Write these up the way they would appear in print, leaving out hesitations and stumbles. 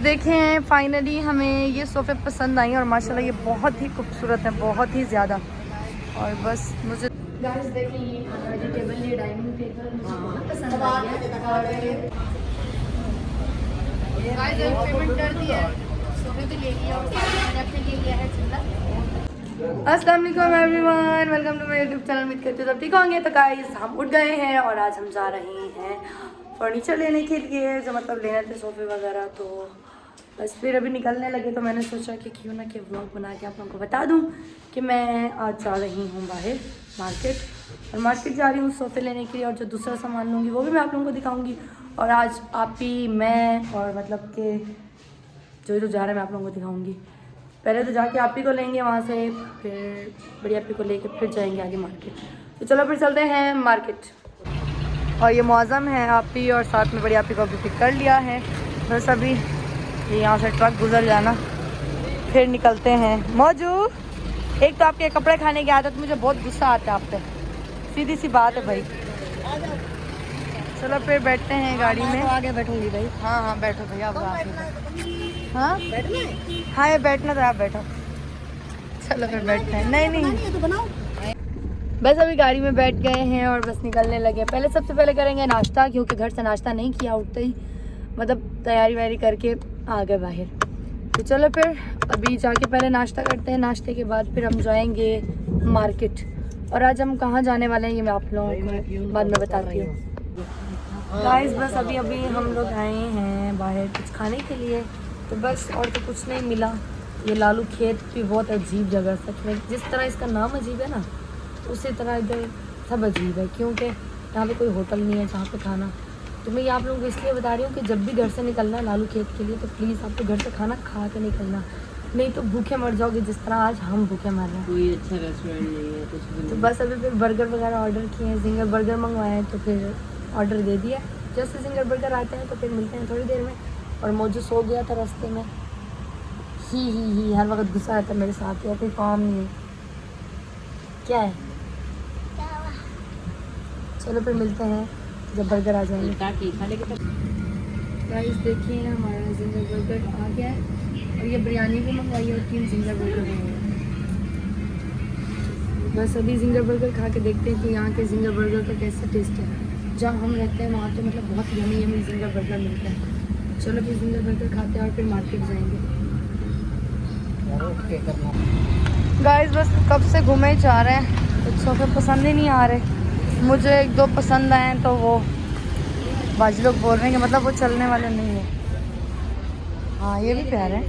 देखें फाइनली हमें ये सोफ़े पसंद आई और माशाल्लाह ये बहुत ही खूबसूरत है, बहुत ही ज़्यादा। और बस मुझे गाइस देखें ये वेजिटेबल ये डाइनिंग टेबल मुझे बहुत पसंद आई है। गाइस पेमेंट कर दिया है, सोफ़े भी ले लिया और मैंने अपने लिए लिया है चिल्ला। अस्सलाम वालेकुम everyone, welcome to my YouTube channel. उम्मीद करते हो सब ठीक होंगे। तो गाइस हम उठ गए हैं और आज हम जा रहे हैं फर्नीचर लेने के लिए, जो मतलब लेने थे सोफ़े वगैरह। तो बस फिर अभी निकलने लगे तो मैंने सोचा कि क्यों ना कि व्लॉग बना के आप लोगों को बता दूं कि मैं आज जा रही हूँ बाहर मार्केट। और मार्केट जा रही हूँ सोफ़े लेने के लिए, और जो दूसरा सामान लूँगी वो भी मैं आप लोगों को दिखाऊँगी। और आज आप ही मैं और मतलब कि जो जा रहे हैं मैं आप लोगों को दिखाऊँगी। पहले तो जाके आप ही को लेंगे वहाँ से, फिर बड़ी आप ही को लेके फिर जाएंगे आगे मार्केट। तो चलो फिर चलते हैं मार्केट। और ये मौज़म है आप ही, और साथ में बड़ी आप ही को अभी पिक कर लिया है। बस अभी ये यहाँ से ट्रक गुजर जाना, फिर निकलते हैं। मौजू, एक तो आपके कपड़े खाने की आदत, मुझे बहुत गुस्सा आता है आप पे, सीधी सी बात है भाई। चलो फिर बैठते हैं गाड़ी में। तो आगे बैठूंगी भाई। हाँ हाँ बैठो भैया। हाँ हाँ ये बैठना तो आप बैठो। चलो फिर बैठते हैं। नहीं तो बनाओ। बस अभी गाड़ी में बैठ गए हैं और बस निकलने लगे। पहले सबसे पहले करेंगे नाश्ता, क्योंकि घर से नाश्ता नहीं किया उठते ही, मतलब तैयारी वैयारी करके आ गए बाहर। तो चलो फिर अभी जाके पहले नाश्ता करते हैं, नाश्ते के बाद फिर हम जाएंगे मार्केट। और आज हम कहाँ जाने वाले हैं ये मैं आप लोगों को बाद में बताती हूँ। गाइस बस अभी हम लोग आए हैं बाहर कुछ खाने के लिए, तो बस और तो कुछ नहीं मिला। ये लालू खेत भी बहुत अजीब जगह, सच में जिस तरह इसका नाम अजीब है ना, उसी तरह इधर सब अजीब है, क्योंकि यहाँ पे कोई होटल नहीं है जहाँ पे खाना। तो मैं ये आप लोगों को इसलिए बता रही हूँ कि जब भी घर से निकलना है लालू खेत के लिए, तो प्लीज़ आपको घर से खाना खा के निकलना, नहीं तो भूखे मर जाओगे जिस तरह आज हम भूखे मर रहे हैं। कोई अच्छा रेस्टोरेंट नहीं है कुछ भी। तो बस अभी फिर बर्गर वगैरह ऑर्डर किए हैं, जिंगर बर्गर मंगवाए हैं, तो फिर ऑर्डर दे दिया। जैसे जिंगर बर्गर आते हैं तो फिर मिलते हैं थोड़ी देर में। और मौजू सो गया था रास्ते में, ही हर वक्त गुस्सा आता है मेरे साथ, या कोई काम नहीं है। क्या है? चलो फिर मिलते हैं जब बर्गर आ जाएंगे। गाइस देखिए हमारा जिंगर बर्गर आ गया है, और ये बिरयानी भी मंगवाई है और 3 जिंगर बर्गर मंगवाए। बस अभी जिंगर बर्गर खा के देखते हैं कि यहाँ के जिंगर बर्गर का कैसा टेस्ट है। जहाँ हम रहते हैं वहाँ तो मतलब बहुत यमी जिंगर बर्गर मिलता है। चलो फिर जिंगर बर्गर खाते हैं और फिर मार्केट जाएंगे। गाइस बस कब से घूमे जा रहे हैं, कुछ सोफे पसंद ही नहीं आ रहे। मुझे 1-2 पसंद आए तो वो बाजी लोग बोल रहे हैं कि मतलब वो चलने वाले नहीं है। हाँ ये भी प्यारा है,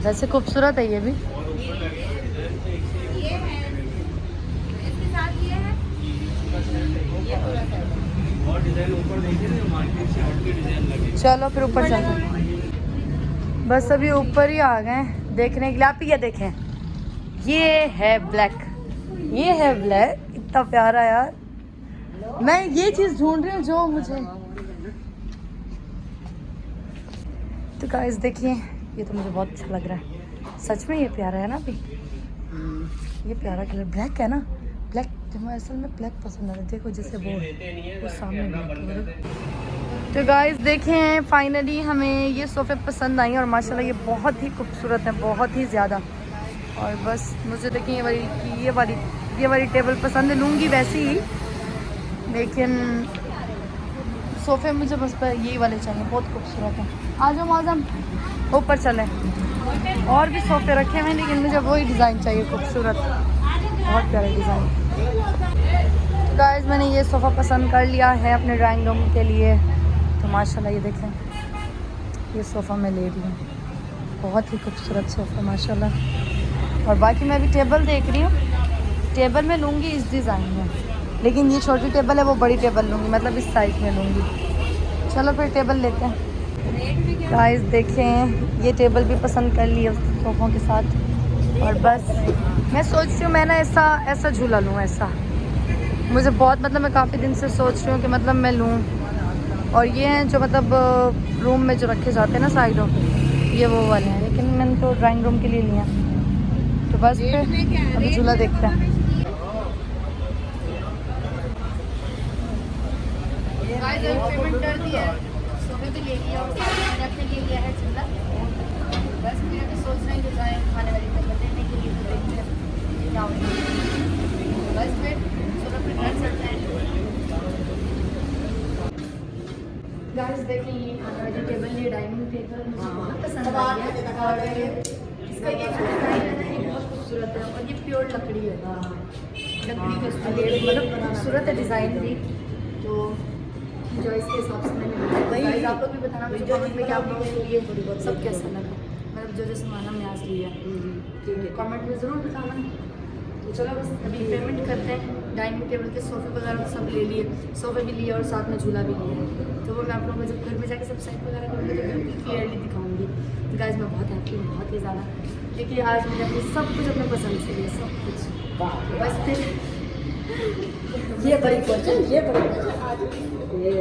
वैसे खूबसूरत है ये भी। चलो फिर ऊपर चलते हैं। बस अभी ऊपर ही आ गए देखने के लिए। आप ये देखें, ये है ब्लैक, ये है ब्लैक, इतना प्यारा यार। मैं ये चीज़ ढूंढ रही हूँ जो मुझे। तो गाइस देखिए ये तो मुझे बहुत अच्छा लग रहा है, सच में ये प्यारा है ना। अभी ये प्यारा कलर ब्लैक है ना, ब्लैक मुझे असल में ब्लैक पसंद है। देखो जैसे वो सामने ब्लैक। तो गाइस देखें फाइनली हमें ये सोफ़े पसंद आई और माशाल्लाह ये बहुत ही खूबसूरत है, बहुत ही ज़्यादा। और बस मुझे देखें ये वाली टेबल पसंद है, लूँगी वैसे ही, लेकिन सोफ़े मुझे बस यही वाले चाहिए, बहुत खूबसूरत है। आ जाओ मौज़म ऊपर चलें। और भी सोफ़े रखे हुए हैं लेकिन मुझे वही डिज़ाइन चाहिए, खूबसूरत, बहुत प्यारा डिज़ाइन। तो गाइस मैंने ये सोफ़ा पसंद कर लिया है अपने ड्राइंग रूम के लिए। तो माशाल्लाह ये देखें, ये सोफ़ा मैं ले रही हूँ, बहुत ही खूबसूरत सोफ़ा माशाल्लाह। और बाकी मैं अभी टेबल देख रही हूँ, टेबल में लूँगी इस डिज़ाइन में, लेकिन ये छोटी टेबल है वो बड़ी टेबल लूँगी, मतलब इस साइज़ में लूँगी। चलो फिर टेबल लेते हैं। गाइस देखें ये टेबल भी पसंद कर ली है सोफ़ों के साथ। और बस मैं सोच रही हूँ मैं ना ऐसा झूला लूँ, ऐसा मुझे बहुत, मतलब मैं काफ़ी दिन से सोच रही हूँ कि मतलब मैं लूँ। और ये हैं जो मतलब रूम में जो रखे जाते हैं ना साइडों, ये वो वाले हैं, लेकिन मैंने तो ड्राइंग रूम के लिए लिया। तो बस फिर अभी झूला देखते हैं। पेमेंट कर दिया, सोफे भी ले लिया और मैंने अपने टेबल मुझे बहुत पसंद आ गया और इसका ये जो डिज़ाइन है ना ये बहुत खूबसूरत है और ये प्योर लकड़ी है। लकड़ी के उसमें मतलब खूबसूरत है डिज़ाइन भी। तो जो इसके हिसाब से मैंने बताया आप लोग भी बताना मुझे कमेंट में कि आप लोगों को ये सब कैसा लगा, मतलब जो जो सामान हमने आज लिया कमेंट में ज़रूर बताना। तो चलो बस अभी पेमेंट करते हैं। डाइनिंग टेबल के सोफ़े वगैरह सब ले लिए, सोफ़े भी लिए और साथ में झूला भी लिया। तो वो मैं आप लोगों को जब घर में जाके सब सेट वगैरह करूँगी तो बिल्कुल क्लियरली दिखाऊंगी। तो गाइस मैं बहुत हैप्पी हूँ, बहुत ही ज़्यादा, क्योंकि आज मैंने अपनी सब कुछ अपने पसंद से लिया, सब कुछ। बस फिर ये बड़ी कोशिश, ये बड़ी कोशिश आज ये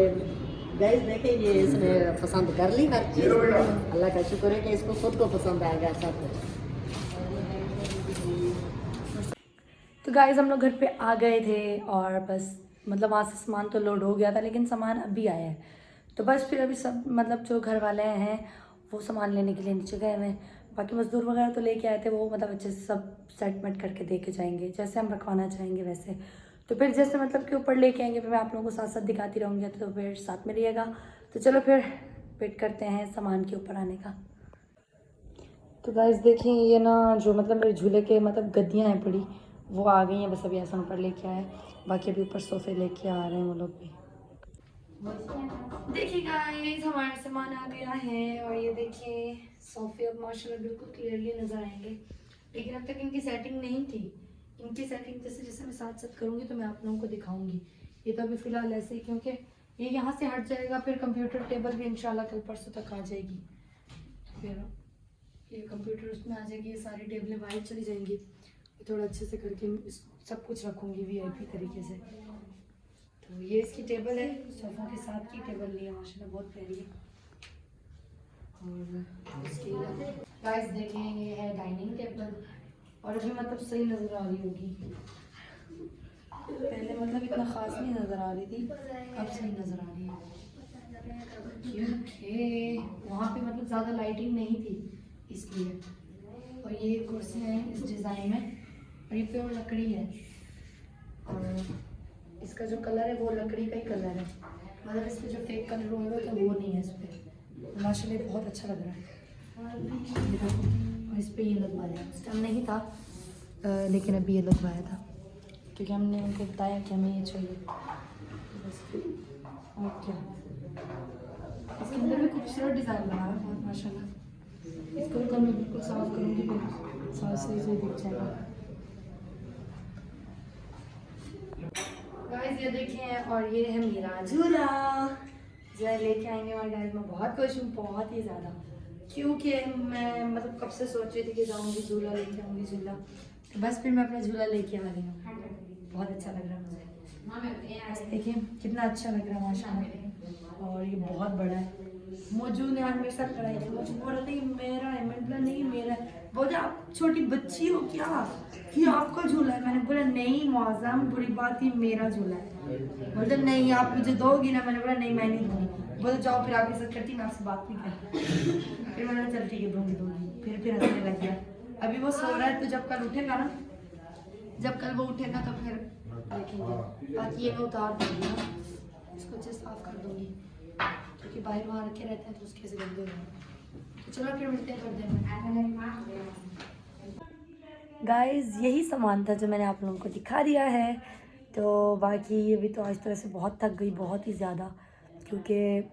गाइस देखें, ये इसने पसंद कर ली हर चीज़। अल्लाह का शुक्र है कि इसको खुद को पसंद आ गया सब कुछ। तो गाइस हम लोग घर पे आ गए थे और बस मतलब वहाँ से सामान तो लोड हो गया था, लेकिन सामान अभी आया है। तो बस फिर अभी सब मतलब जो घर वाले हैं वो सामान लेने के लिए नीचे गए हैं। बाकी मजदूर वगैरह तो लेके आए थे, वो मतलब अच्छे से सब सेटमेंट करके दे के जाएंगे जैसे हम रखवाना चाहेंगे वैसे। तो फिर जैसे मतलब कि ऊपर लेके आएंगे, फिर मैं आप लोगों को साथ साथ दिखाती रहूँगी, तो फिर साथ में रहिएगा। तो चलो फिर वेट करते हैं सामान के ऊपर आने का। तो गाइस देखिए ये ना जो मतलब मेरे झूले के मतलब गद्दियाँ हैं पड़ी, वो आ गई हैं। बस अभी ऐसा ऊपर लेके आए, बाकी अभी ऊपर सोफे लेके आ रहे हैं वो लोग भी। देखिए गाइस हमारा सामान आ गया है और ये देखिए सोफे अब माशाल्लाह बिल्कुल क्लियरली नज़र आएंगे, लेकिन अब तक इनकी सेटिंग नहीं थी। इनकी सेटिंग जैसे जैसे मैं साथ साथ करूँगी तो मैं आप लोगों को दिखाऊंगी। ये तो अभी फ़िलहाल ऐसे ही, क्योंकि ये यहाँ से हट जाएगा, फिर कंप्यूटर टेबल भी इंशाल्लाह कल परसों तक आ जाएगी। फिर ये कंप्यूटर उसमें आ जाएगी, ये सारी टेबलें बाहर चली जाएंगी। थोड़ा अच्छे से करके सब कुछ रखूँगी VIP तरीके से। तो ये इसकी टेबल है, सोफ़ों के साथ की टेबल ली है माशाल्लाह, बहुत प्यारी है। और उसके गाइस देखें ये है डाइनिंग टेबल, और अभी मतलब सही नज़र आ रही होगी। पहले मतलब इतना ख़ास नहीं नज़र आ रही थी, अब सही नज़र आ रही है, क्योंकि वहाँ पे मतलब ज़्यादा लाइटिंग नहीं थी इसलिए। और ये कुर्सी है इस डिज़ाइन में, और ये प्योर लकड़ी है, और इसका जो कलर है वो लकड़ी का ही कलर है, मतलब इस पर जो फेक कलर होगा तो वो नहीं है इस पर। माशाल्लाह बहुत अच्छा लग रहा है। और इस पर ये लगवाया है, उस टाइम नहीं था लेकिन अभी ये लगवाया था, क्योंकि हमने उनको बताया कि हमें ये चाहिए। और क्या इसके अंदर भी खूबसूरत डिज़ाइन बना है बहुत माशाल्लाह। इसको भी कल मैं बिल्कुल साफ़ करूँगी, फिर साफ सही से दिख जाएगा। गाइस ये देखें, और ये है मेरा झूला जो है लेके आएंगे। और गाइस मैं बहुत खुश हूँ, बहुत ही ज़्यादा, क्योंकि मैं मतलब कब से सोच रही थी कि जाऊँगी झूला लेके आऊँगी झूला, तो बस फिर मैं अपना झूला लेके आ रही हूँ। बहुत अच्छा लग रहा है मुझे, देखिए कितना अच्छा लग रहा है माशाल्लाह। और ये बहुत बड़ा है। मौजूद ने आज मेरे साथ लड़ाई की, मुझे बोल रहा था कि मेरा है, मैंने बोला नहीं मेरा है। बोलते आप छोटी बच्ची हो क्या, ये आपका झूला है? मैंने बोला नहीं मौज़म, बुरी बात ही मेरा झूला है। बोलते नहीं आप मुझे दोगी ना? मैंने बोला नहीं मैं नहीं दूँगी। बोलते जाओ फिर आप इज्जत करती, मैं आपसे बात नहीं करती। फिर मैंने चल ठीक है दूँगी। फिर हंसने लग गया। अभी वो सो रहा है, तो जब कल उठेगा ना, जब कल वो उठेगा तो फिर देखेंगे। बाकी ये मैं उतार दूँगी ना, इसको अच्छे साफ कर दूँगी, क्योंकि बाहर वहाँ रखे रहते हैं तो उसके से गंदे हो। तो चलो फिर मिलते हैं थोड़ी देर में। गाइस यही सामान था जो मैंने आप लोगों को दिखा दिया है। तो बाकी अभी तो आज तो ऐसे बहुत थक गई, बहुत ही ज़्यादा, क्योंकि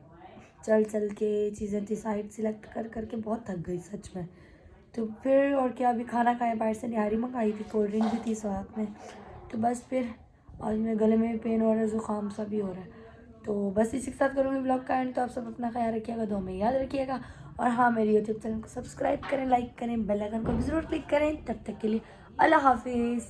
चल चल के चीज़ें डिसाइड सिलेक्ट कर करके बहुत थक गई सच में। तो फिर और क्या, अभी खाना खाया, बाहर से निहारी मंगाई थी, कोल्ड ड्रिंक भी थी साथ में। तो बस फिर आज मेरे गले में भी पेन हो रहा है, ज़ुकाम सा भी हो रहा है। तो बस इसी के साथ करूँगी ब्लॉग का एंड। तो आप सब अपना ख्याल रखिएगा, दुआ में याद रखिएगा। और हाँ, मेरे यूट्यूब चैनल को सब्सक्राइब करें, लाइक करें, बेल आइकन को भी ज़रूर क्लिक करें। तब तक के लिए अल्लाह हाफिज़।